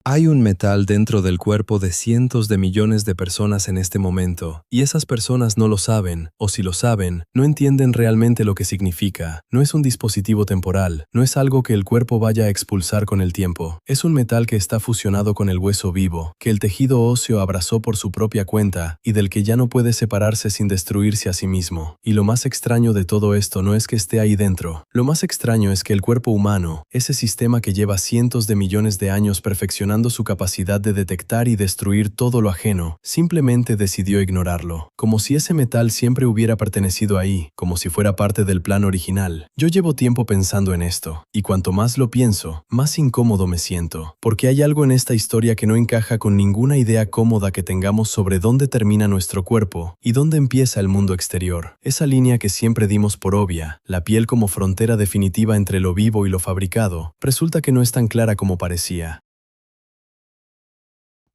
Hay un metal dentro del cuerpo de cientos de millones de personas en este momento, y esas personas no lo saben, o si lo saben, no entienden realmente lo que significa. No es un dispositivo temporal, no es algo que el cuerpo vaya a expulsar con el tiempo. Es un metal que está fusionado con el hueso vivo, que el tejido óseo abrazó por su propia cuenta, y del que ya no puede separarse sin destruirse a sí mismo. Y lo más extraño de todo esto no es que esté ahí dentro. Lo más extraño es que el cuerpo humano, ese sistema que lleva cientos de millones de años perfeccionando su capacidad de detectar y destruir todo lo ajeno, simplemente decidió ignorarlo, como si ese metal siempre hubiera pertenecido ahí, como si fuera parte del plan original. Yo llevo tiempo pensando en esto, y cuanto más lo pienso, más incómodo me siento, porque hay algo en esta historia que no encaja con ninguna idea cómoda que tengamos sobre dónde termina nuestro cuerpo y dónde empieza el mundo exterior. Esa línea que siempre dimos por obvia, la piel como frontera definitiva entre lo vivo y lo fabricado, resulta que no es tan clara como parecía.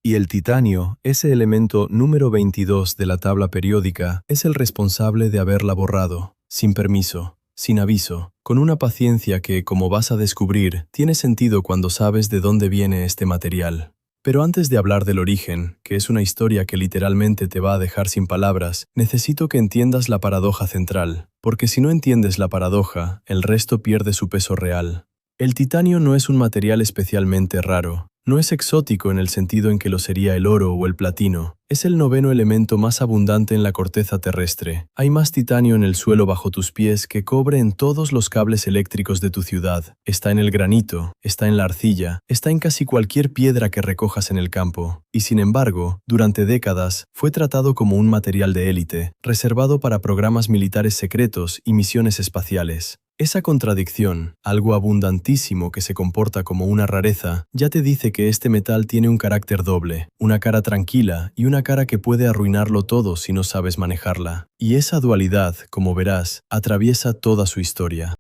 Y el titanio, ese elemento número 22 de la tabla periódica, es el responsable de haberla borrado, sin permiso, sin aviso, con una paciencia que, como vas a descubrir, tiene sentido cuando sabes de dónde viene este material. Pero antes de hablar del origen, que es una historia que literalmente te va a dejar sin palabras, necesito que entiendas la paradoja central, porque si no entiendes la paradoja, el resto pierde su peso real. El titanio no es un material especialmente raro. No es exótico en el sentido en que lo sería el oro o el platino. Es el noveno elemento más abundante en la corteza terrestre. Hay más titanio en el suelo bajo tus pies que cobre en todos los cables eléctricos de tu ciudad. Está en el granito, está en la arcilla, está en casi cualquier piedra que recojas en el campo. Y sin embargo, durante décadas, fue tratado como un material de élite, reservado para programas militares secretos y misiones espaciales. Esa contradicción, algo abundantísimo que se comporta como una rareza, ya te dice que este metal tiene un carácter doble, una cara tranquila y una cara que puede arruinarlo todo si no sabes manejarla. Y esa dualidad, como verás, atraviesa toda su historia.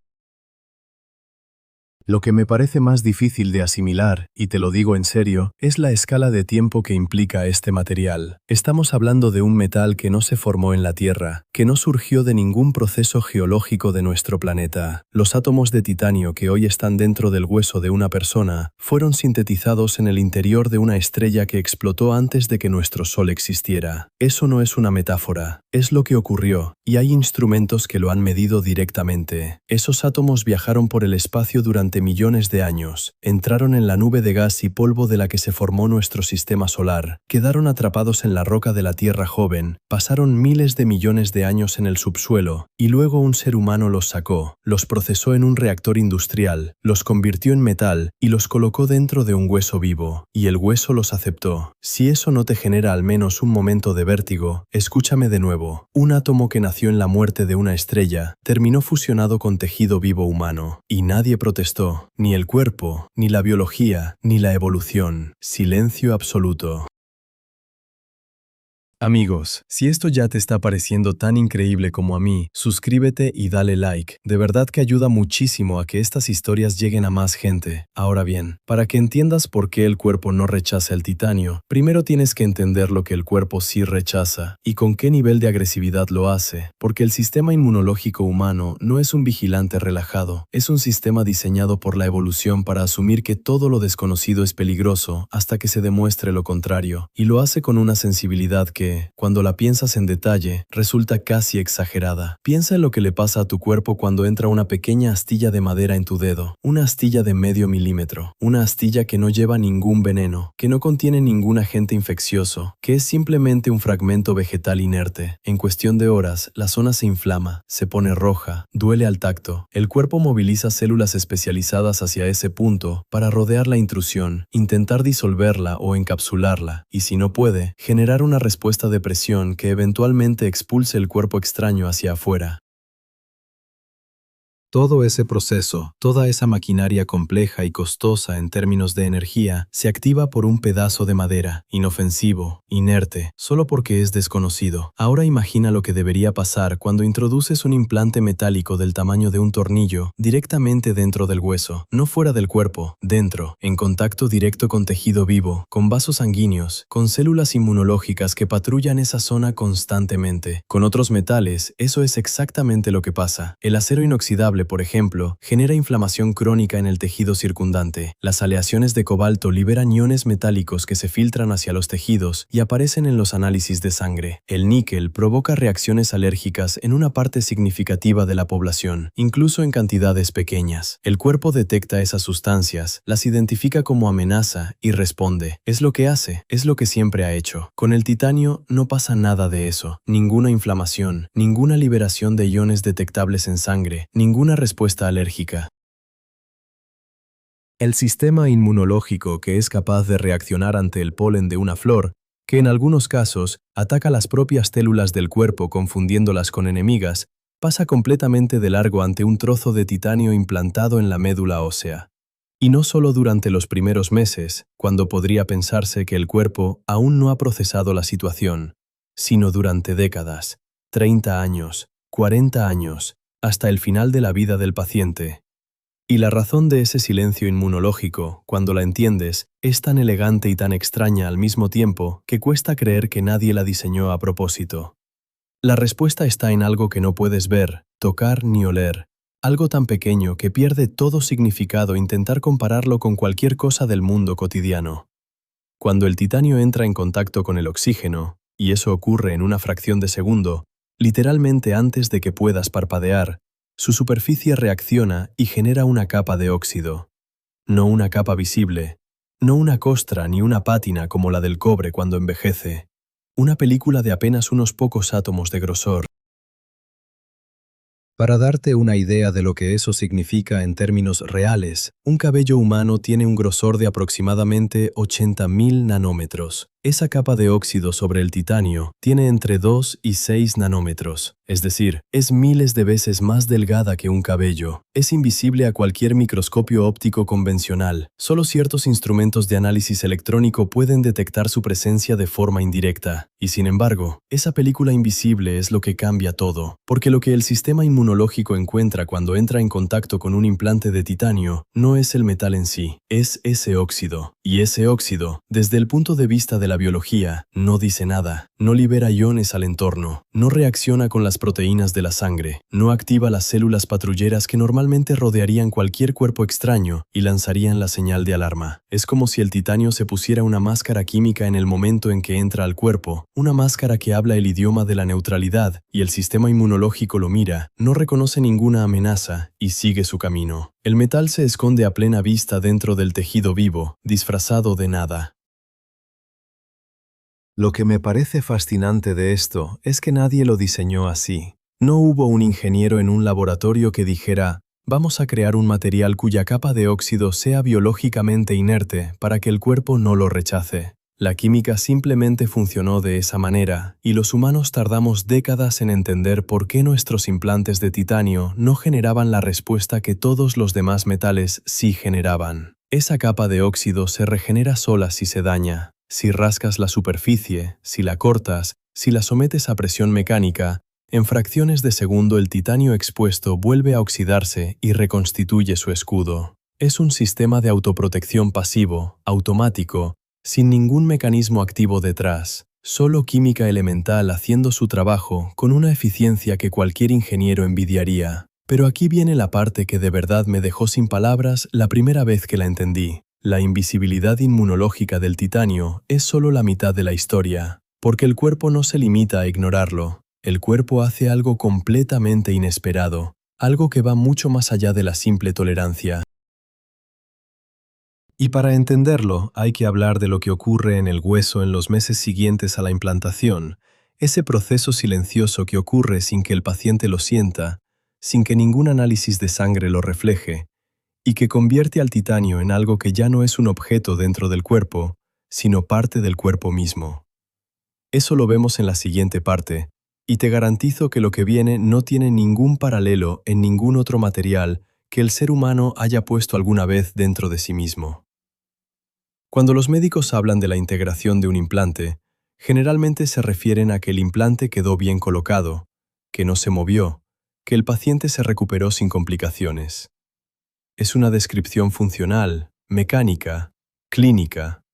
Lo que me parece más difícil de asimilar, y te lo digo en serio, es la escala de tiempo que implica este material. Estamos hablando de un metal que no se formó en la Tierra, que no surgió de ningún proceso geológico de nuestro planeta. Los átomos de titanio que hoy están dentro del hueso de una persona fueron sintetizados en el interior de una estrella que explotó antes de que nuestro Sol existiera. Eso no es una metáfora, es lo que ocurrió, y hay instrumentos que lo han medido directamente. Esos átomos viajaron por el espacio durante millones de años, entraron en la nube de gas y polvo de la que se formó nuestro sistema solar, quedaron atrapados en la roca de la Tierra joven, pasaron miles de millones de años en el subsuelo, y luego un ser humano los sacó, los procesó en un reactor industrial, los convirtió en metal y los colocó dentro de un hueso vivo, y el hueso los aceptó. Si eso no te genera al menos un momento de vértigo, escúchame de nuevo. Un átomo que nació en la muerte de una estrella, terminó fusionado con tejido vivo humano, y nadie protestó. Ni el cuerpo, ni la biología, ni la evolución. Silencio absoluto. Amigos, si esto ya te está pareciendo tan increíble como a mí, suscríbete y dale like. De verdad que ayuda muchísimo a que estas historias lleguen a más gente. Ahora bien, para que entiendas por qué el cuerpo no rechaza el titanio, primero tienes que entender lo que el cuerpo sí rechaza y con qué nivel de agresividad lo hace, porque el sistema inmunológico humano no es un vigilante relajado, es un sistema diseñado por la evolución para asumir que todo lo desconocido es peligroso hasta que se demuestre lo contrario, y lo hace con una sensibilidad que, cuando la piensas en detalle, resulta casi exagerada. Piensa en lo que le pasa a tu cuerpo cuando entra una pequeña astilla de madera en tu dedo, una astilla de medio milímetro, una astilla que no lleva ningún veneno, que no contiene ningún agente infeccioso, que es simplemente un fragmento vegetal inerte. En cuestión de horas, la zona se inflama, se pone roja, duele al tacto. El cuerpo moviliza células especializadas hacia ese punto para rodear la intrusión, intentar disolverla o encapsularla, y si no puede, generar una respuesta de presión que eventualmente expulse el cuerpo extraño hacia afuera. Todo ese proceso, toda esa maquinaria compleja y costosa en términos de energía, se activa por un pedazo de madera, inofensivo, inerte, solo porque es desconocido. Ahora imagina lo que debería pasar cuando introduces un implante metálico del tamaño de un tornillo directamente dentro del hueso, no fuera del cuerpo, dentro, en contacto directo con tejido vivo, con vasos sanguíneos, con células inmunológicas que patrullan esa zona constantemente. Con otros metales, eso es exactamente lo que pasa. El acero inoxidable cobre, por ejemplo, genera inflamación crónica en el tejido circundante. Las aleaciones de cobalto liberan iones metálicos que se filtran hacia los tejidos y aparecen en los análisis de sangre. El níquel provoca reacciones alérgicas en una parte significativa de la población, incluso en cantidades pequeñas. El cuerpo detecta esas sustancias, las identifica como amenaza y responde. Es lo que hace, es lo que siempre ha hecho. Con el titanio no pasa nada de eso. Ninguna inflamación, ninguna liberación de iones detectables en sangre, ninguna respuesta alérgica. El sistema inmunológico que es capaz de reaccionar ante el polen de una flor, que en algunos casos ataca las propias células del cuerpo confundiéndolas con enemigas, pasa completamente de largo ante un trozo de titanio implantado en la médula ósea. Y no solo durante los primeros meses, cuando podría pensarse que el cuerpo aún no ha procesado la situación, sino durante décadas, 30 años, 40 años, hasta el final de la vida del paciente. Y la razón de ese silencio inmunológico, cuando la entiendes, es tan elegante y tan extraña al mismo tiempo que cuesta creer que nadie la diseñó a propósito. La respuesta está en algo que no puedes ver, tocar ni oler, algo tan pequeño que pierde todo significado intentar compararlo con cualquier cosa del mundo cotidiano. Cuando el titanio entra en contacto con el oxígeno, y eso ocurre en una fracción de segundo, literalmente antes de que puedas parpadear, su superficie reacciona y genera una capa de óxido. No una capa visible, no una costra ni una pátina como la del cobre cuando envejece. Una película de apenas unos pocos átomos de grosor. Para darte una idea de lo que eso significa en términos reales, un cabello humano tiene un grosor de aproximadamente 80.000 nanómetros. Esa capa de óxido sobre el titanio tiene entre 2 y 6 nanómetros, es decir, es miles de veces más delgada que un cabello. Es invisible a cualquier microscopio óptico convencional. Solo ciertos instrumentos de análisis electrónico pueden detectar su presencia de forma indirecta. Y sin embargo, esa película invisible es lo que cambia todo, porque lo que el sistema inmunológico encuentra cuando entra en contacto con un implante de titanio no es el metal en sí, es ese óxido. Y ese óxido, desde el punto de vista de la biología, no dice nada, no libera iones al entorno, no reacciona con las proteínas de la sangre, no activa las células patrulleras que normalmente rodearían cualquier cuerpo extraño y lanzarían la señal de alarma. Es como si el titanio se pusiera una máscara química en el momento en que entra al cuerpo, una máscara que habla el idioma de la neutralidad, y el sistema inmunológico lo mira, no reconoce ninguna amenaza y sigue su camino. El metal se esconde a plena vista dentro del tejido vivo, disfrazado de nada. Lo que me parece fascinante de esto es que nadie lo diseñó así. No hubo un ingeniero en un laboratorio que dijera, vamos a crear un material cuya capa de óxido sea biológicamente inerte para que el cuerpo no lo rechace. La química simplemente funcionó de esa manera, y los humanos tardamos décadas en entender por qué nuestros implantes de titanio no generaban la respuesta que todos los demás metales sí generaban. Esa capa de óxido se regenera sola si se daña. Si rascas la superficie, si la cortas, si la sometes a presión mecánica, en fracciones de segundo el titanio expuesto vuelve a oxidarse y reconstituye su escudo. Es un sistema de autoprotección pasivo, automático, sin ningún mecanismo activo detrás, solo química elemental haciendo su trabajo con una eficiencia que cualquier ingeniero envidiaría. Pero aquí viene la parte que de verdad me dejó sin palabras la primera vez que la entendí. La invisibilidad inmunológica del titanio es solo la mitad de la historia, porque el cuerpo no se limita a ignorarlo. El cuerpo hace algo completamente inesperado, algo que va mucho más allá de la simple tolerancia. Y para entenderlo, hay que hablar de lo que ocurre en el hueso en los meses siguientes a la implantación, ese proceso silencioso que ocurre sin que el paciente lo sienta, sin que ningún análisis de sangre lo refleje, y que convierte al titanio en algo que ya no es un objeto dentro del cuerpo, sino parte del cuerpo mismo. Eso lo vemos en la siguiente parte, y te garantizo que lo que viene no tiene ningún paralelo en ningún otro material que el ser humano haya puesto alguna vez dentro de sí mismo. Cuando los médicos hablan de la integración de un implante, generalmente se refieren a que el implante quedó bien colocado, que no se movió, que el paciente se recuperó sin complicaciones. Es una descripción funcional, mecánica, clínica.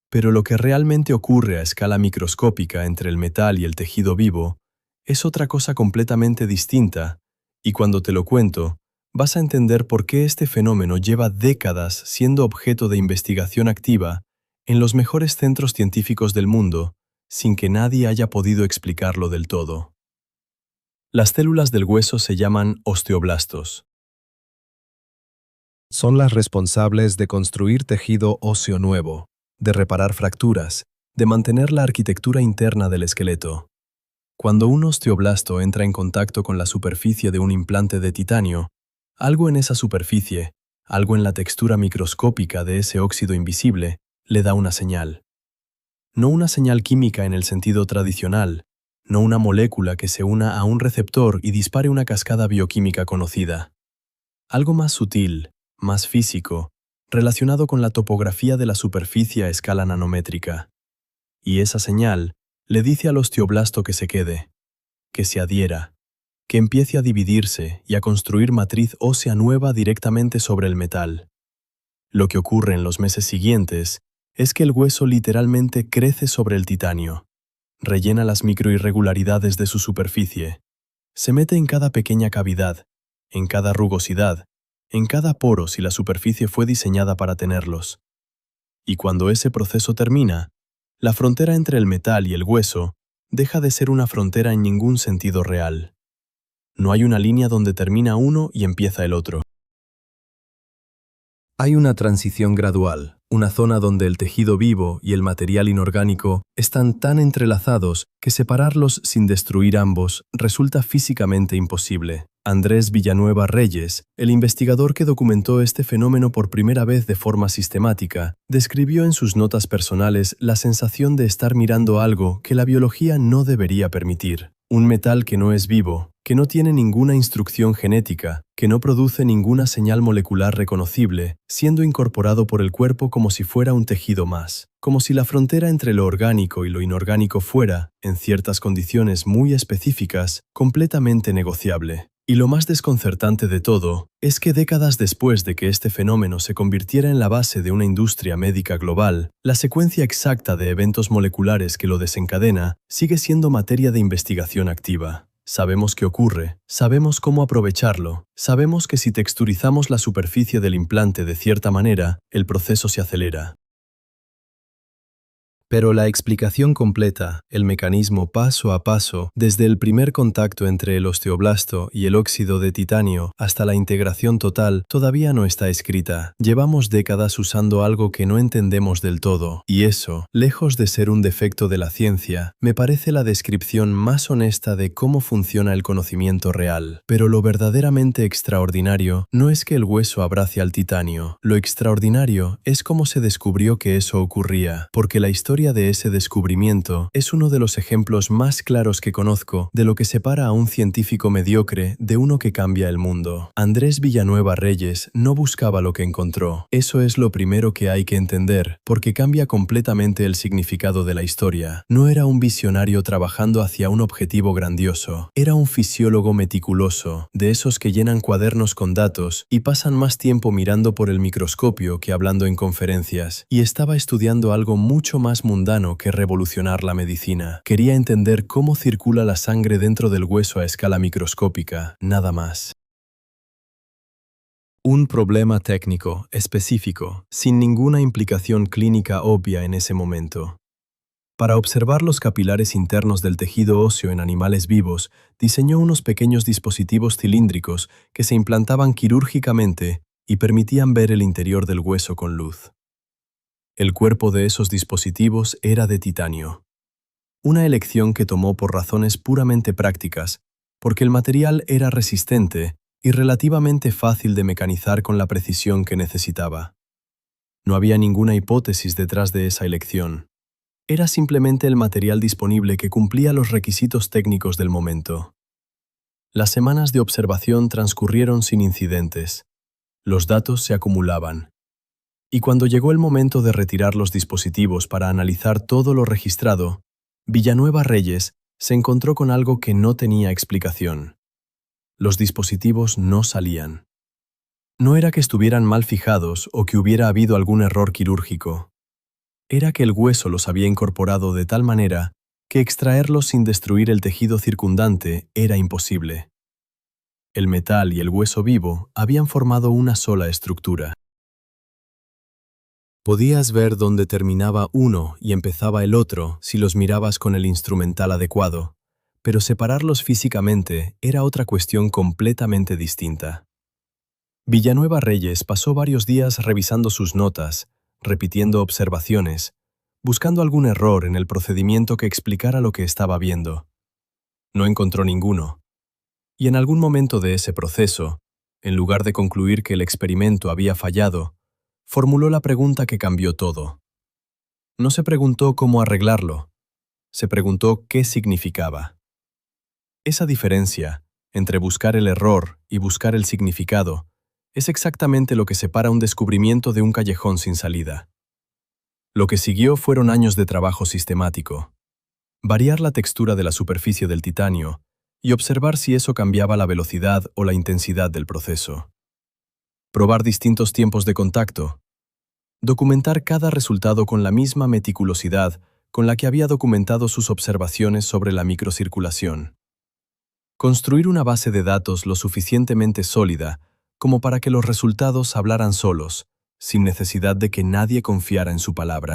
Pero lo que realmente ocurre a escala microscópica entre el metal y el tejido vivo es otra cosa completamente distinta, y cuando te lo cuento, vas a entender por qué este fenómeno lleva décadas siendo objeto de investigación activa en los mejores centros científicos del mundo, sin que nadie haya podido explicarlo del todo. Las células del hueso se llaman osteoblastos. Son las responsables de construir tejido óseo nuevo, de reparar fracturas, de mantener la arquitectura interna del esqueleto. Cuando un osteoblasto entra en contacto con la superficie de un implante de titanio, algo en esa superficie, algo en la textura microscópica de ese óxido invisible, le da una señal. No una señal química en el sentido tradicional, no una molécula que se una a un receptor y dispare una cascada bioquímica conocida. Algo más sutil, más físico, relacionado con la topografía de la superficie a escala nanométrica. Y esa señal le dice al osteoblasto que se quede, que se adhiera, que empiece a dividirse y a construir matriz ósea nueva directamente sobre el metal. Lo que ocurre en los meses siguientes es que el hueso literalmente crece sobre el titanio, rellena las microirregularidades de su superficie, se mete en cada pequeña cavidad, en cada rugosidad, en cada poro si la superficie fue diseñada para tenerlos. Y cuando ese proceso termina, la frontera entre el metal y el hueso deja de ser una frontera en ningún sentido real. No hay una línea donde termina uno y empieza el otro. Hay una transición gradual, una zona donde el tejido vivo y el material inorgánico están tan entrelazados que separarlos sin destruir ambos resulta físicamente imposible. Andrés Villanueva Reyes, el investigador que documentó este fenómeno por primera vez de forma sistemática, describió en sus notas personales la sensación de estar mirando algo que la biología no debería permitir. Un metal que no es vivo, que no tiene ninguna instrucción genética, que no produce ninguna señal molecular reconocible, siendo incorporado por el cuerpo como si fuera un tejido más, como si la frontera entre lo orgánico y lo inorgánico fuera, en ciertas condiciones muy específicas, completamente negociable. Y lo más desconcertante de todo es que décadas después de que este fenómeno se convirtiera en la base de una industria médica global, la secuencia exacta de eventos moleculares que lo desencadena sigue siendo materia de investigación activa. Sabemos qué ocurre, sabemos cómo aprovecharlo, sabemos que si texturizamos la superficie del implante de cierta manera, el proceso se acelera. Pero la explicación completa, el mecanismo paso a paso, desde el primer contacto entre el osteoblasto y el óxido de titanio hasta la integración total, todavía no está escrita. Llevamos décadas usando algo que no entendemos del todo, y eso, lejos de ser un defecto de la ciencia, me parece la descripción más honesta de cómo funciona el conocimiento real. Pero lo verdaderamente extraordinario no es que el hueso abrace al titanio. Lo extraordinario es cómo se descubrió que eso ocurría, porque la historia de ese descubrimiento es uno de los ejemplos más claros que conozco de lo que separa a un científico mediocre de uno que cambia el mundo. Andrés Villanueva Reyes no buscaba lo que encontró. Eso es lo primero que hay que entender, porque cambia completamente el significado de la historia. No era un visionario trabajando hacia un objetivo grandioso. Era un fisiólogo meticuloso, de esos que llenan cuadernos con datos y pasan más tiempo mirando por el microscopio que hablando en conferencias. Y estaba estudiando algo mucho más mundano que revolucionar la medicina. Quería entender cómo circula la sangre dentro del hueso a escala microscópica, nada más. Un problema técnico, específico, sin ninguna implicación clínica obvia en ese momento. Para observar los capilares internos del tejido óseo en animales vivos, diseñó unos pequeños dispositivos cilíndricos que se implantaban quirúrgicamente y permitían ver el interior del hueso con luz. El cuerpo de esos dispositivos era de titanio. Una elección que tomó por razones puramente prácticas, porque el material era resistente y relativamente fácil de mecanizar con la precisión que necesitaba. No había ninguna hipótesis detrás de esa elección. Era simplemente el material disponible que cumplía los requisitos técnicos del momento. Las semanas de observación transcurrieron sin incidentes. Los datos se acumulaban. Y cuando llegó el momento de retirar los dispositivos para analizar todo lo registrado, Villanueva Reyes se encontró con algo que no tenía explicación. Los dispositivos no salían. No era que estuvieran mal fijados o que hubiera habido algún error quirúrgico. Era que el hueso los había incorporado de tal manera que extraerlos sin destruir el tejido circundante era imposible. El metal y el hueso vivo habían formado una sola estructura. Podías ver dónde terminaba uno y empezaba el otro si los mirabas con el instrumental adecuado, pero separarlos físicamente era otra cuestión completamente distinta. Villanueva Reyes pasó varios días revisando sus notas, repitiendo observaciones, buscando algún error en el procedimiento que explicara lo que estaba viendo. No encontró ninguno. Y en algún momento de ese proceso, en lugar de concluir que el experimento había fallado, formuló la pregunta que cambió todo. No se preguntó cómo arreglarlo, se preguntó qué significaba. Esa diferencia entre buscar el error y buscar el significado es exactamente lo que separa un descubrimiento de un callejón sin salida. Lo que siguió fueron años de trabajo sistemático. Variar la textura de la superficie del titanio y observar si eso cambiaba la velocidad o la intensidad del proceso. Probar distintos tiempos de contacto. Documentar cada resultado con la misma meticulosidad con la que había documentado sus observaciones sobre la microcirculación. Construir una base de datos lo suficientemente sólida como para que los resultados hablaran solos, sin necesidad de que nadie confiara en su palabra.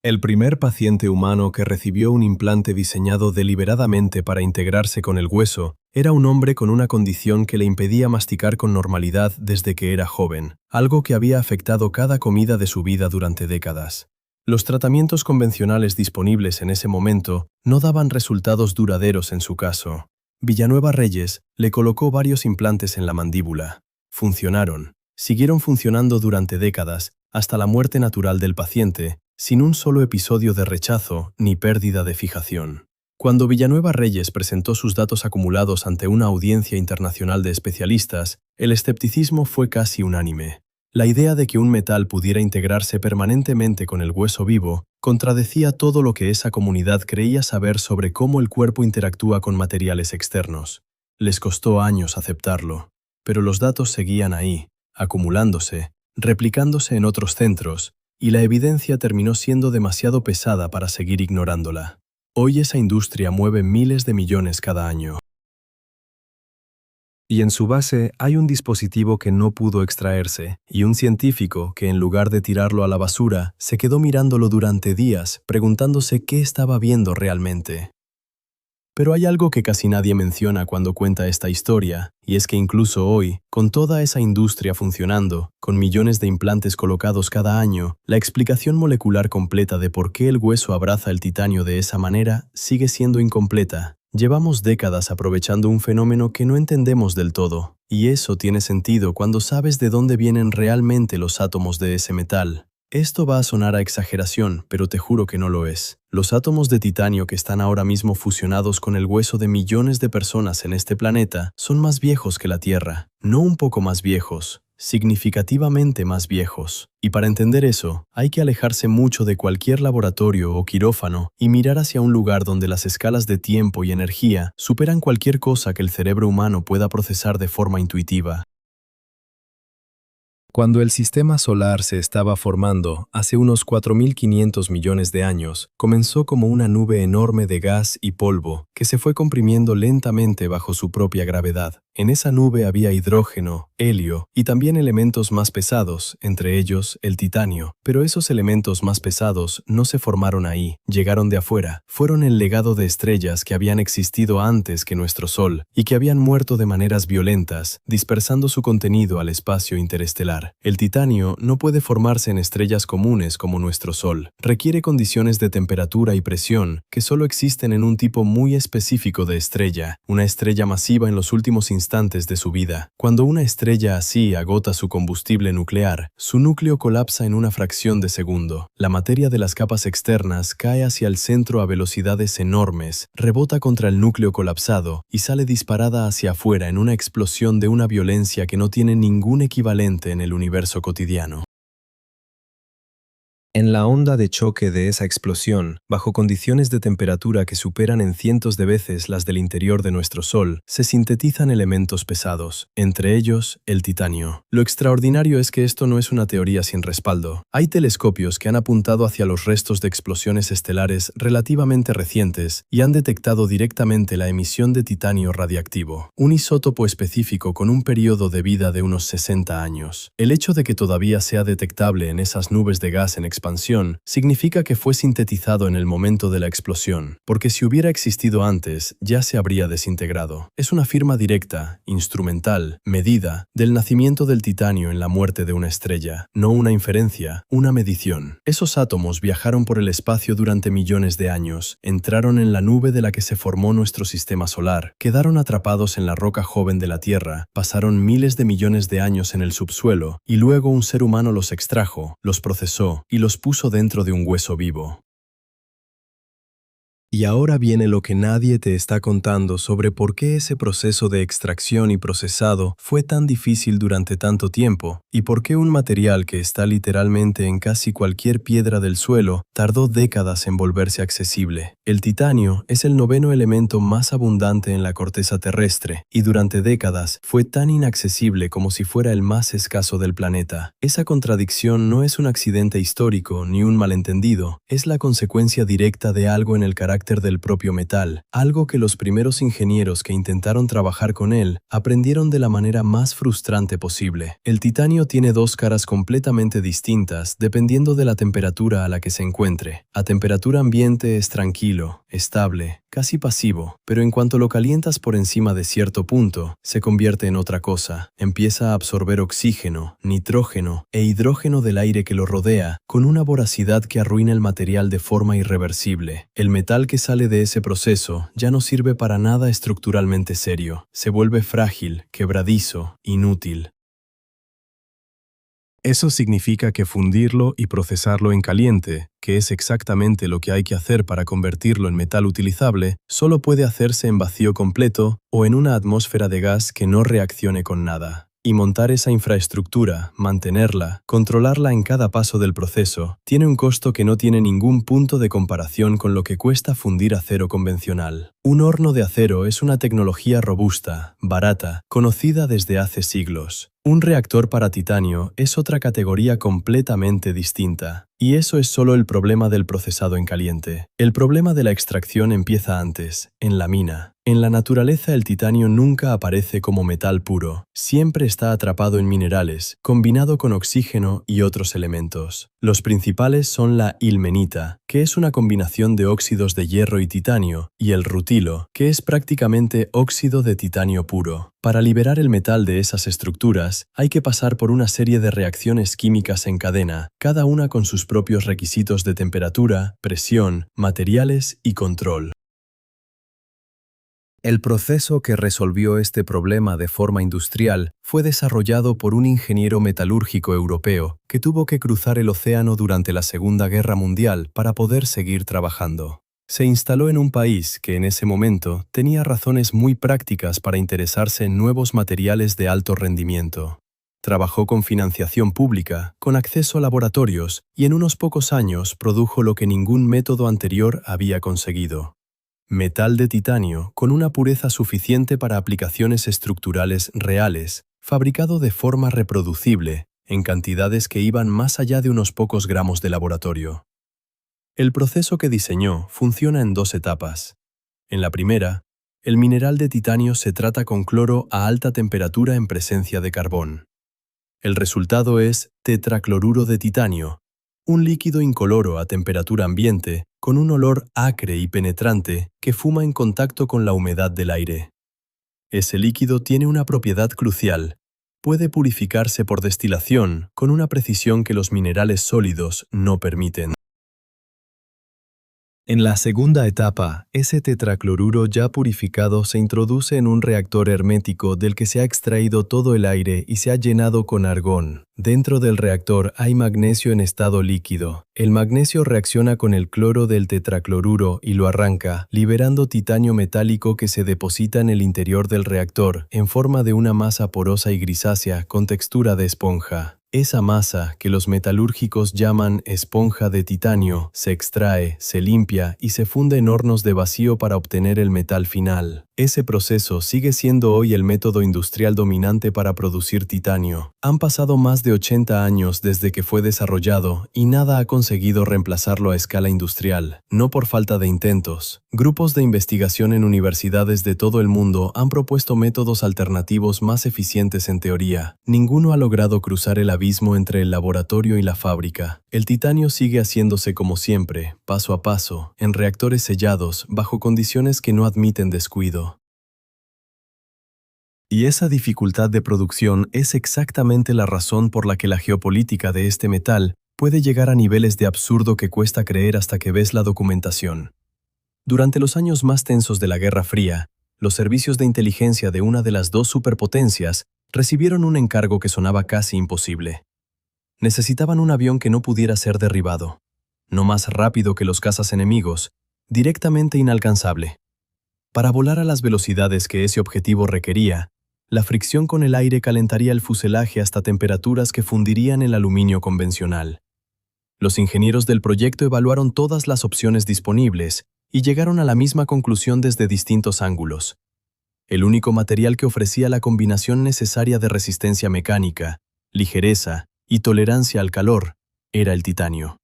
El primer paciente humano que recibió un implante diseñado deliberadamente para integrarse con el hueso era un hombre con una condición que le impedía masticar con normalidad desde que era joven, algo que había afectado cada comida de su vida durante décadas. Los tratamientos convencionales disponibles en ese momento no daban resultados duraderos en su caso. Villanueva Reyes le colocó varios implantes en la mandíbula. Funcionaron. Siguieron funcionando durante décadas, hasta la muerte natural del paciente, sin un solo episodio de rechazo ni pérdida de fijación. Cuando Villanueva Reyes presentó sus datos acumulados ante una audiencia internacional de especialistas, el escepticismo fue casi unánime. La idea de que un metal pudiera integrarse permanentemente con el hueso vivo contradecía todo lo que esa comunidad creía saber sobre cómo el cuerpo interactúa con materiales externos. Les costó años aceptarlo, pero los datos seguían ahí, acumulándose, replicándose en otros centros, y la evidencia terminó siendo demasiado pesada para seguir ignorándola. Hoy esa industria mueve miles de millones cada año. Y en su base hay un dispositivo que no pudo extraerse, y un científico que en lugar de tirarlo a la basura, se quedó mirándolo durante días, preguntándose qué estaba viendo realmente. Pero hay algo que casi nadie menciona cuando cuenta esta historia, y es que incluso hoy, con toda esa industria funcionando, con millones de implantes colocados cada año, la explicación molecular completa de por qué el hueso abraza el titanio de esa manera sigue siendo incompleta. Llevamos décadas aprovechando un fenómeno que no entendemos del todo, y eso tiene sentido cuando sabes de dónde vienen realmente los átomos de ese metal. Esto va a sonar a exageración, pero te juro que no lo es. Los átomos de titanio que están ahora mismo fusionados con el hueso de millones de personas en este planeta son más viejos que la Tierra, no un poco más viejos, significativamente más viejos. Y para entender eso, hay que alejarse mucho de cualquier laboratorio o quirófano y mirar hacia un lugar donde las escalas de tiempo y energía superan cualquier cosa que el cerebro humano pueda procesar de forma intuitiva. Cuando el sistema solar se estaba formando, hace unos 4.500 millones de años, comenzó como una nube enorme de gas y polvo que se fue comprimiendo lentamente bajo su propia gravedad. En esa nube había hidrógeno, helio y también elementos más pesados, entre ellos el titanio. Pero esos elementos más pesados no se formaron ahí, llegaron de afuera. Fueron el legado de estrellas que habían existido antes que nuestro Sol y que habían muerto de maneras violentas, dispersando su contenido al espacio interestelar. El titanio no puede formarse en estrellas comunes como nuestro Sol. Requiere condiciones de temperatura y presión que solo existen en un tipo muy específico de estrella, una estrella masiva en los últimos instantes de su vida. Cuando una estrella así agota su combustible nuclear, su núcleo colapsa en una fracción de segundo. La materia de las capas externas cae hacia el centro a velocidades enormes, rebota contra el núcleo colapsado y sale disparada hacia afuera en una explosión de una violencia que no tiene ningún equivalente en el universo cotidiano. En la onda de choque de esa explosión, bajo condiciones de temperatura que superan en cientos de veces las del interior de nuestro Sol, se sintetizan elementos pesados, entre ellos el titanio. Lo extraordinario es que esto no es una teoría sin respaldo. Hay telescopios que han apuntado hacia los restos de explosiones estelares relativamente recientes y han detectado directamente la emisión de titanio radiactivo, un isótopo específico con un periodo de vida de unos 60 años. El hecho de que todavía sea detectable en esas nubes de gas en expansión significa que fue sintetizado en el momento de la explosión, porque si hubiera existido antes, ya se habría desintegrado. Es una firma directa, instrumental, medida, del nacimiento del titanio en la muerte de una estrella, no una inferencia, una medición. Esos átomos viajaron por el espacio durante millones de años, entraron en la nube de la que se formó nuestro sistema solar, quedaron atrapados en la roca joven de la Tierra, pasaron miles de millones de años en el subsuelo, y luego un ser humano los extrajo, los procesó y los puso dentro de un hueso vivo. Y ahora viene lo que nadie te está contando sobre por qué ese proceso de extracción y procesado fue tan difícil durante tanto tiempo, y por qué un material que está literalmente en casi cualquier piedra del suelo tardó décadas en volverse accesible. El titanio es el 9º elemento más abundante en la corteza terrestre, y durante décadas fue tan inaccesible como si fuera el más escaso del planeta. Esa contradicción no es un accidente histórico ni un malentendido, es la consecuencia directa de algo en el carácter del propio metal, algo que los primeros ingenieros que intentaron trabajar con él aprendieron de la manera más frustrante posible. El titanio tiene dos caras completamente distintas dependiendo de la temperatura a la que se encuentre. A temperatura ambiente es tranquilo, estable, casi pasivo, pero en cuanto lo calientas por encima de cierto punto, se convierte en otra cosa. Empieza a absorber oxígeno, nitrógeno e hidrógeno del aire que lo rodea, con una voracidad que arruina el material de forma irreversible. El metal que sale de ese proceso ya no sirve para nada estructuralmente serio. Se vuelve frágil, quebradizo, inútil. Eso significa que fundirlo y procesarlo en caliente, que es exactamente lo que hay que hacer para convertirlo en metal utilizable, solo puede hacerse en vacío completo o en una atmósfera de gas que no reaccione con nada. Y montar esa infraestructura, mantenerla, controlarla en cada paso del proceso, tiene un costo que no tiene ningún punto de comparación con lo que cuesta fundir acero convencional. Un horno de acero es una tecnología robusta, barata, conocida desde hace siglos. Un reactor para titanio es otra categoría completamente distinta. Y eso es solo el problema del procesado en caliente. El problema de la extracción empieza antes, en la mina. En la naturaleza el titanio nunca aparece como metal puro, siempre está atrapado en minerales, combinado con oxígeno y otros elementos. Los principales son la ilmenita, que es una combinación de óxidos de hierro y titanio, y el rutilo, que es prácticamente óxido de titanio puro. Para liberar el metal de esas estructuras, hay que pasar por una serie de reacciones químicas en cadena, cada una con sus propios requisitos de temperatura, presión, materiales y control. El proceso que resolvió este problema de forma industrial fue desarrollado por un ingeniero metalúrgico europeo que tuvo que cruzar el océano durante la Segunda Guerra Mundial para poder seguir trabajando. Se instaló en un país que en ese momento tenía razones muy prácticas para interesarse en nuevos materiales de alto rendimiento. Trabajó con financiación pública, con acceso a laboratorios y en unos pocos años produjo lo que ningún método anterior había conseguido. Metal de titanio con una pureza suficiente para aplicaciones estructurales reales, fabricado de forma reproducible, en cantidades que iban más allá de unos pocos gramos de laboratorio. El proceso que diseñó funciona en dos etapas. En la primera, el mineral de titanio se trata con cloro a alta temperatura en presencia de carbón. El resultado es tetracloruro de titanio, un líquido incoloro a temperatura ambiente con un olor acre y penetrante que fuma en contacto con la humedad del aire. Ese líquido tiene una propiedad crucial. Puede purificarse por destilación con una precisión que los minerales sólidos no permiten. En la segunda etapa, ese tetracloruro ya purificado se introduce en un reactor hermético del que se ha extraído todo el aire y se ha llenado con argón. Dentro del reactor hay magnesio en estado líquido. El magnesio reacciona con el cloro del tetracloruro y lo arranca, liberando titanio metálico que se deposita en el interior del reactor en forma de una masa porosa y grisácea con textura de esponja. Esa masa, que los metalúrgicos llaman esponja de titanio, se extrae, se limpia y se funde en hornos de vacío para obtener el metal final. Ese proceso sigue siendo hoy el método industrial dominante para producir titanio. Han pasado más de 80 años desde que fue desarrollado y nada ha conseguido reemplazarlo a escala industrial, no por falta de intentos. Grupos de investigación en universidades de todo el mundo han propuesto métodos alternativos más eficientes en teoría. Ninguno ha logrado cruzar el abismo entre el laboratorio y la fábrica. El titanio sigue haciéndose como siempre, paso a paso, en reactores sellados, bajo condiciones que no admiten descuido. Y esa dificultad de producción es exactamente la razón por la que la geopolítica de este metal puede llegar a niveles de absurdo que cuesta creer hasta que ves la documentación. Durante los años más tensos de la Guerra Fría, los servicios de inteligencia de una de las dos superpotencias recibieron un encargo que sonaba casi imposible. Necesitaban un avión que no pudiera ser derribado, no más rápido que los cazas enemigos, directamente inalcanzable. Para volar a las velocidades que ese objetivo requería, la fricción con el aire calentaría el fuselaje hasta temperaturas que fundirían el aluminio convencional. Los ingenieros del proyecto evaluaron todas las opciones disponibles y llegaron a la misma conclusión desde distintos ángulos. El único material que ofrecía la combinación necesaria de resistencia mecánica, ligereza y tolerancia al calor era el titanio.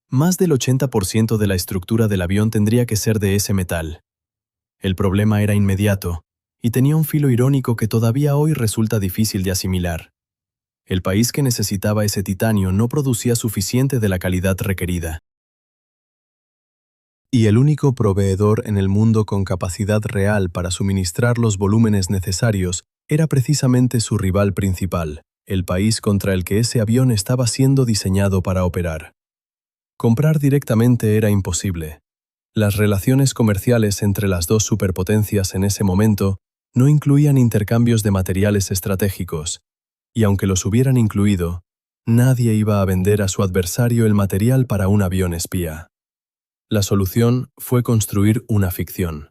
Más del 80% de la estructura del avión tendría que ser de ese metal. El problema era inmediato y tenía un filo irónico que todavía hoy resulta difícil de asimilar. El país que necesitaba ese titanio no producía suficiente de la calidad requerida. Y el único proveedor en el mundo con capacidad real para suministrar los volúmenes necesarios era precisamente su rival principal, el país contra el que ese avión estaba siendo diseñado para operar. Comprar directamente era imposible. Las relaciones comerciales entre las dos superpotencias en ese momento no incluían intercambios de materiales estratégicos, y aunque los hubieran incluido, nadie iba a vender a su adversario el material para un avión espía. La solución fue construir una ficción.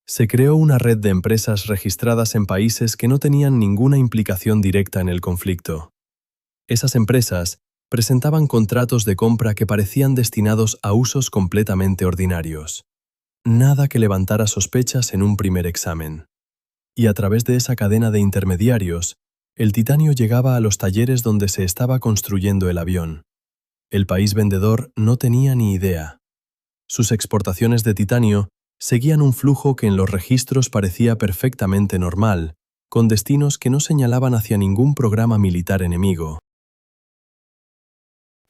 Se creó una red de empresas registradas en países que no tenían ninguna implicación directa en el conflicto. Esas empresas presentaban contratos de compra que parecían destinados a usos completamente ordinarios. Nada que levantara sospechas en un primer examen. Y a través de esa cadena de intermediarios, el titanio llegaba a los talleres donde se estaba construyendo el avión. El país vendedor no tenía ni idea. Sus exportaciones de titanio seguían un flujo que en los registros parecía perfectamente normal, con destinos que no señalaban hacia ningún programa militar enemigo.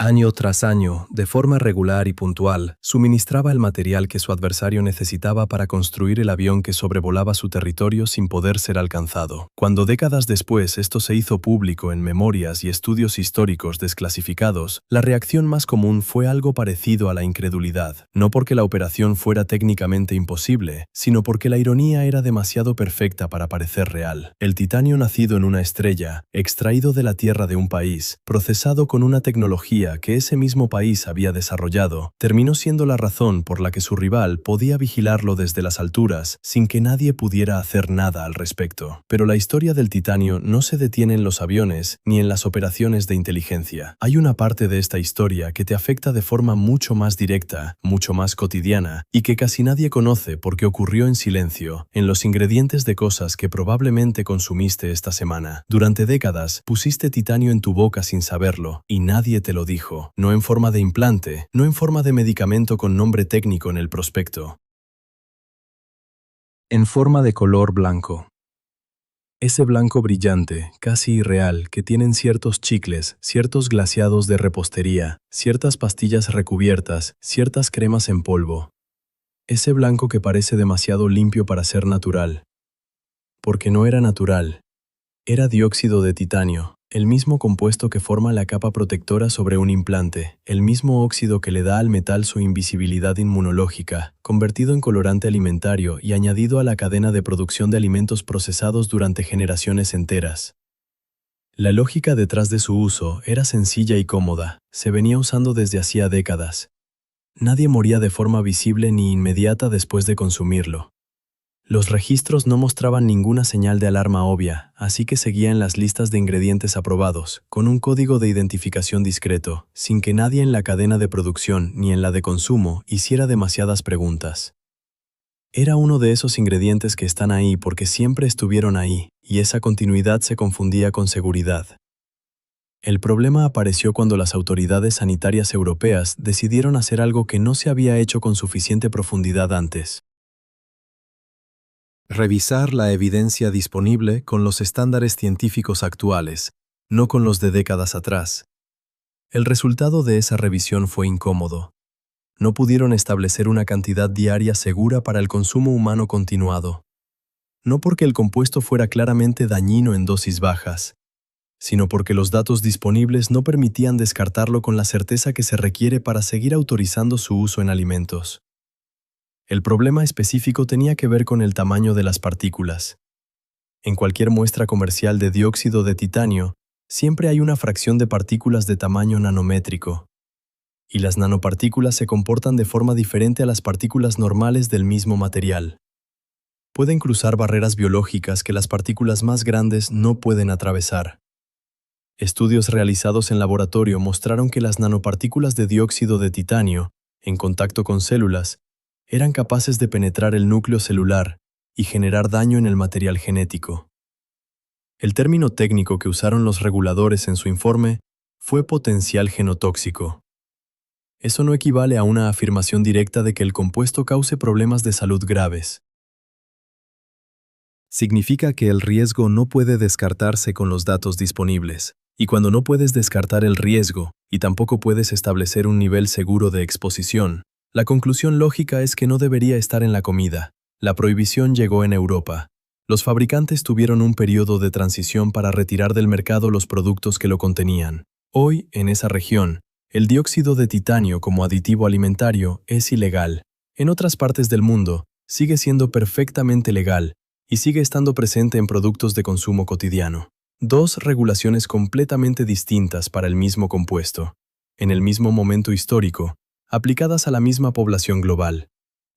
Año tras año, de forma regular y puntual, suministraba el material que su adversario necesitaba para construir el avión que sobrevolaba su territorio sin poder ser alcanzado. Cuando décadas después esto se hizo público en memorias y estudios históricos desclasificados, la reacción más común fue algo parecido a la incredulidad, no porque la operación fuera técnicamente imposible, sino porque la ironía era demasiado perfecta para parecer real. El titanio nacido en una estrella, extraído de la tierra de un país, procesado con una tecnología que ese mismo país había desarrollado, terminó siendo la razón por la que su rival podía vigilarlo desde las alturas sin que nadie pudiera hacer nada al respecto. Pero la historia del titanio no se detiene en los aviones ni en las operaciones de inteligencia. Hay una parte de esta historia que te afecta de forma mucho más directa, mucho más cotidiana, y que casi nadie conoce porque ocurrió en silencio, en los ingredientes de cosas que probablemente consumiste esta semana. Durante décadas pusiste titanio en tu boca sin saberlo, y nadie te lo dijo. No en forma de implante, no en forma de medicamento con nombre técnico en el prospecto. En forma de color blanco. Ese blanco brillante, casi irreal, que tienen ciertos chicles, ciertos glaseados de repostería, ciertas pastillas recubiertas, ciertas cremas en polvo. Ese blanco que parece demasiado limpio para ser natural. Porque no era natural. Era dióxido de titanio. El mismo compuesto que forma la capa protectora sobre un implante, el mismo óxido que le da al metal su invisibilidad inmunológica, convertido en colorante alimentario y añadido a la cadena de producción de alimentos procesados durante generaciones enteras. La lógica detrás de su uso era sencilla y cómoda, se venía usando desde hacía décadas. Nadie moría de forma visible ni inmediata después de consumirlo. Los registros no mostraban ninguna señal de alarma obvia, así que seguía en las listas de ingredientes aprobados, con un código de identificación discreto, sin que nadie en la cadena de producción ni en la de consumo hiciera demasiadas preguntas. Era uno de esos ingredientes que están ahí porque siempre estuvieron ahí, y esa continuidad se confundía con seguridad. El problema apareció cuando las autoridades sanitarias europeas decidieron hacer algo que no se había hecho con suficiente profundidad antes. Revisar la evidencia disponible con los estándares científicos actuales, no con los de décadas atrás. El resultado de esa revisión fue incómodo. No pudieron establecer una cantidad diaria segura para el consumo humano continuado. No porque el compuesto fuera claramente dañino en dosis bajas, sino porque los datos disponibles no permitían descartarlo con la certeza que se requiere para seguir autorizando su uso en alimentos. El problema específico tenía que ver con el tamaño de las partículas. En cualquier muestra comercial de dióxido de titanio, siempre hay una fracción de partículas de tamaño nanométrico. Y las nanopartículas se comportan de forma diferente a las partículas normales del mismo material. Pueden cruzar barreras biológicas que las partículas más grandes no pueden atravesar. Estudios realizados en laboratorio mostraron que las nanopartículas de dióxido de titanio, en contacto con células, eran capaces de penetrar el núcleo celular y generar daño en el material genético. El término técnico que usaron los reguladores en su informe fue potencial genotóxico. Eso no equivale a una afirmación directa de que el compuesto cause problemas de salud graves. Significa que el riesgo no puede descartarse con los datos disponibles, y cuando no puedes descartar el riesgo y tampoco puedes establecer un nivel seguro de exposición, la conclusión lógica es que no debería estar en la comida. La prohibición llegó en Europa. Los fabricantes tuvieron un periodo de transición para retirar del mercado los productos que lo contenían. Hoy, en esa región, el dióxido de titanio como aditivo alimentario es ilegal. En otras partes del mundo, sigue siendo perfectamente legal y sigue estando presente en productos de consumo cotidiano. Dos regulaciones completamente distintas para el mismo compuesto, en el mismo momento histórico, aplicadas a la misma población global.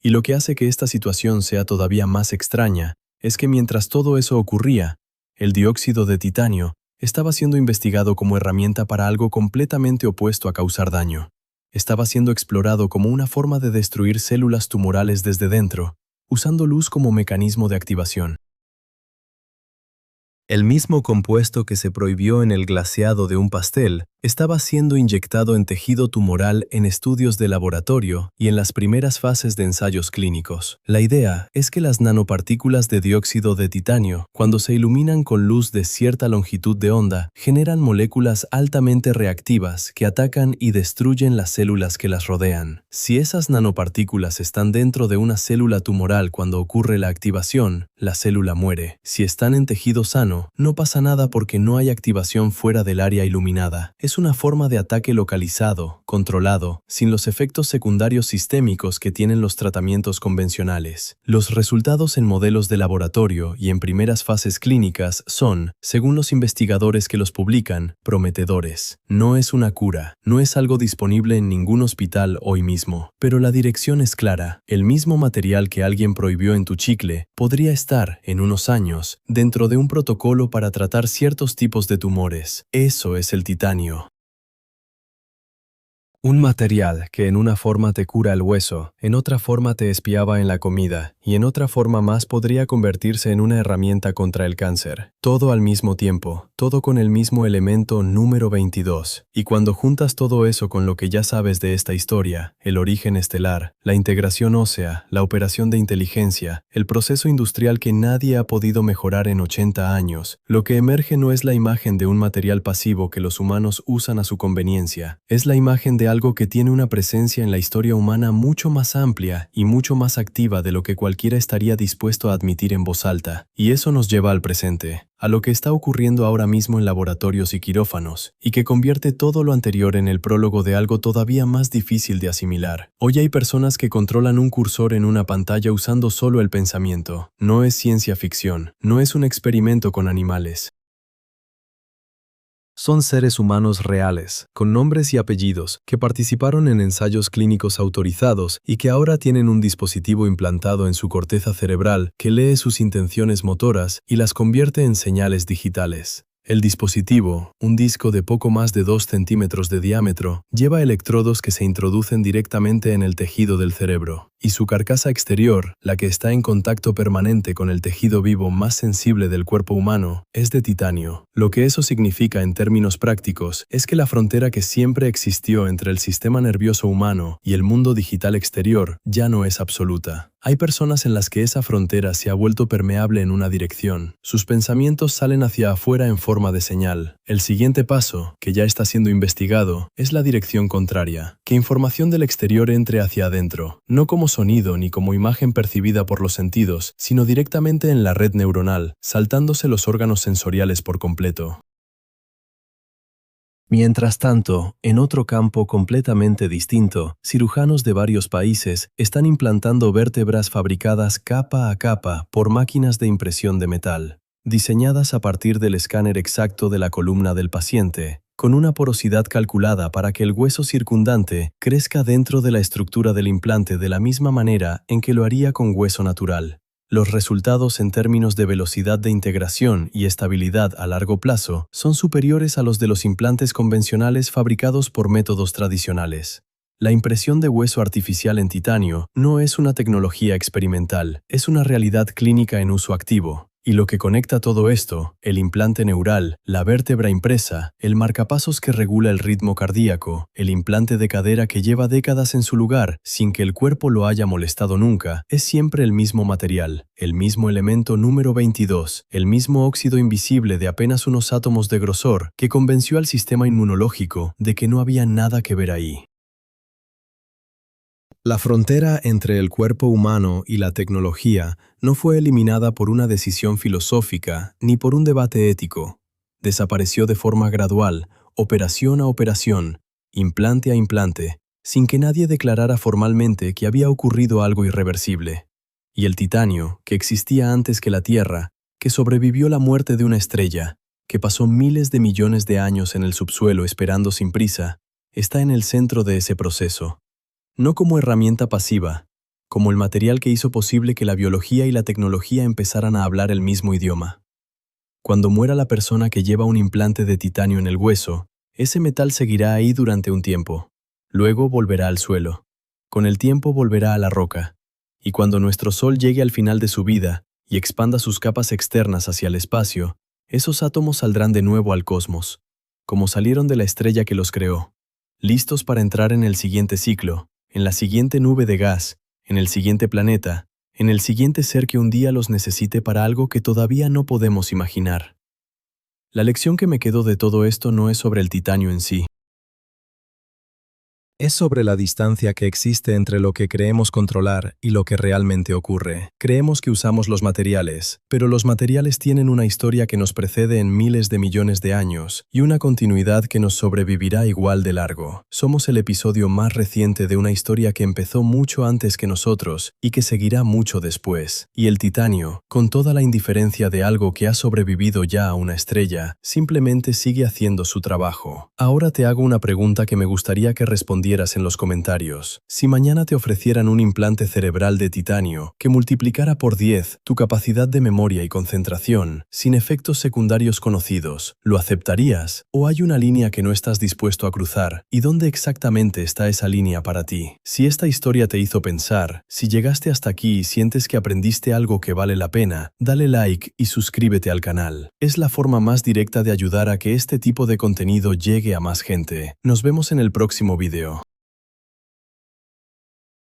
Y lo que hace que esta situación sea todavía más extraña es que mientras todo eso ocurría, el dióxido de titanio estaba siendo investigado como herramienta para algo completamente opuesto a causar daño. Estaba siendo explorado como una forma de destruir células tumorales desde dentro, usando luz como mecanismo de activación. El mismo compuesto que se prohibió en el glaseado de un pastel estaba siendo inyectado en tejido tumoral en estudios de laboratorio y en las primeras fases de ensayos clínicos. La idea es que las nanopartículas de dióxido de titanio, cuando se iluminan con luz de cierta longitud de onda, generan moléculas altamente reactivas que atacan y destruyen las células que las rodean. Si esas nanopartículas están dentro de una célula tumoral cuando ocurre la activación, la célula muere. Si están en tejido sano, no pasa nada porque no hay activación fuera del área iluminada. Es una forma de ataque localizado, controlado, sin los efectos secundarios sistémicos que tienen los tratamientos convencionales. Los resultados en modelos de laboratorio y en primeras fases clínicas son, según los investigadores que los publican, prometedores. No es una cura, no es algo disponible en ningún hospital hoy mismo, pero la dirección es clara. El mismo material que alguien prohibió en tu chicle podría estar, en unos años, dentro de un protocolo para tratar ciertos tipos de tumores. Eso es el titanio. Un material que en una forma te cura el hueso, en otra forma te espiaba en la comida, y en otra forma más podría convertirse en una herramienta contra el cáncer. Todo al mismo tiempo, todo con el mismo elemento número 22. Y cuando juntas todo eso con lo que ya sabes de esta historia, el origen estelar, la integración ósea, la operación de inteligencia, el proceso industrial que nadie ha podido mejorar en 80 años, lo que emerge no es la imagen de un material pasivo que los humanos usan a su conveniencia, es la imagen de algo que tiene una presencia en la historia humana mucho más amplia y mucho más activa de lo que cualquiera estaría dispuesto a admitir en voz alta. Y eso nos lleva al presente, a lo que está ocurriendo ahora mismo en laboratorios y quirófanos, y que convierte todo lo anterior en el prólogo de algo todavía más difícil de asimilar. Hoy hay personas que controlan un cursor en una pantalla usando solo el pensamiento. No es ciencia ficción, no es un experimento con animales. Son seres humanos reales, con nombres y apellidos, que participaron en ensayos clínicos autorizados y que ahora tienen un dispositivo implantado en su corteza cerebral que lee sus intenciones motoras y las convierte en señales digitales. El dispositivo, un disco de poco más de 2 centímetros de diámetro, lleva electrodos que se introducen directamente en el tejido del cerebro, y su carcasa exterior, la que está en contacto permanente con el tejido vivo más sensible del cuerpo humano, es de titanio. Lo que eso significa en términos prácticos es que la frontera que siempre existió entre el sistema nervioso humano y el mundo digital exterior ya no es absoluta. Hay personas en las que esa frontera se ha vuelto permeable en una dirección. Sus pensamientos salen hacia afuera en forma de señal. El siguiente paso, que ya está siendo investigado, es la dirección contraria. Que información del exterior entre hacia adentro, no como sonido ni como imagen percibida por los sentidos, sino directamente en la red neuronal, saltándose los órganos sensoriales por completo. Mientras tanto, en otro campo completamente distinto, cirujanos de varios países están implantando vértebras fabricadas capa a capa por máquinas de impresión de metal, diseñadas a partir del escáner exacto de la columna del paciente, con una porosidad calculada para que el hueso circundante crezca dentro de la estructura del implante de la misma manera en que lo haría con hueso natural. Los resultados en términos de velocidad de integración y estabilidad a largo plazo son superiores a los de los implantes convencionales fabricados por métodos tradicionales. La impresión de hueso artificial en titanio no es una tecnología experimental, es una realidad clínica en uso activo. Y lo que conecta todo esto, el implante neural, la vértebra impresa, el marcapasos que regula el ritmo cardíaco, el implante de cadera que lleva décadas en su lugar sin que el cuerpo lo haya molestado nunca, es siempre el mismo material, el mismo elemento número 22, el mismo óxido invisible de apenas unos átomos de grosor que convenció al sistema inmunológico de que no había nada que ver ahí. La frontera entre el cuerpo humano y la tecnología no fue eliminada por una decisión filosófica ni por un debate ético. Desapareció de forma gradual, operación a operación, implante a implante, sin que nadie declarara formalmente que había ocurrido algo irreversible. Y el titanio, que existía antes que la Tierra, que sobrevivió la muerte de una estrella, que pasó miles de millones de años en el subsuelo esperando sin prisa, está en el centro de ese proceso. No como herramienta pasiva, como el material que hizo posible que la biología y la tecnología empezaran a hablar el mismo idioma. Cuando muera la persona que lleva un implante de titanio en el hueso, ese metal seguirá ahí durante un tiempo. Luego volverá al suelo. Con el tiempo volverá a la roca. Y cuando nuestro Sol llegue al final de su vida y expanda sus capas externas hacia el espacio, esos átomos saldrán de nuevo al cosmos, como salieron de la estrella que los creó, listos para entrar en el siguiente ciclo, en la siguiente nube de gas, en el siguiente planeta, en el siguiente ser que un día los necesite para algo que todavía no podemos imaginar. La lección que me quedó de todo esto no es sobre el titanio en sí. Es sobre la distancia que existe entre lo que creemos controlar y lo que realmente ocurre. Creemos que usamos los materiales, pero los materiales tienen una historia que nos precede en miles de millones de años y una continuidad que nos sobrevivirá igual de largo. Somos el episodio más reciente de una historia que empezó mucho antes que nosotros y que seguirá mucho después. Y el titanio, con toda la indiferencia de algo que ha sobrevivido ya a una estrella, simplemente sigue haciendo su trabajo. Ahora te hago una pregunta que me gustaría que respondieras en los comentarios. Si mañana te ofrecieran un implante cerebral de titanio que multiplicara por 10 tu capacidad de memoria y concentración, sin efectos secundarios conocidos, ¿lo aceptarías? ¿O hay una línea que no estás dispuesto a cruzar? ¿Y dónde exactamente está esa línea para ti? Si esta historia te hizo pensar, si llegaste hasta aquí y sientes que aprendiste algo que vale la pena, dale like y suscríbete al canal. Es la forma más directa de ayudar a que este tipo de contenido llegue a más gente. Nos vemos en el próximo video.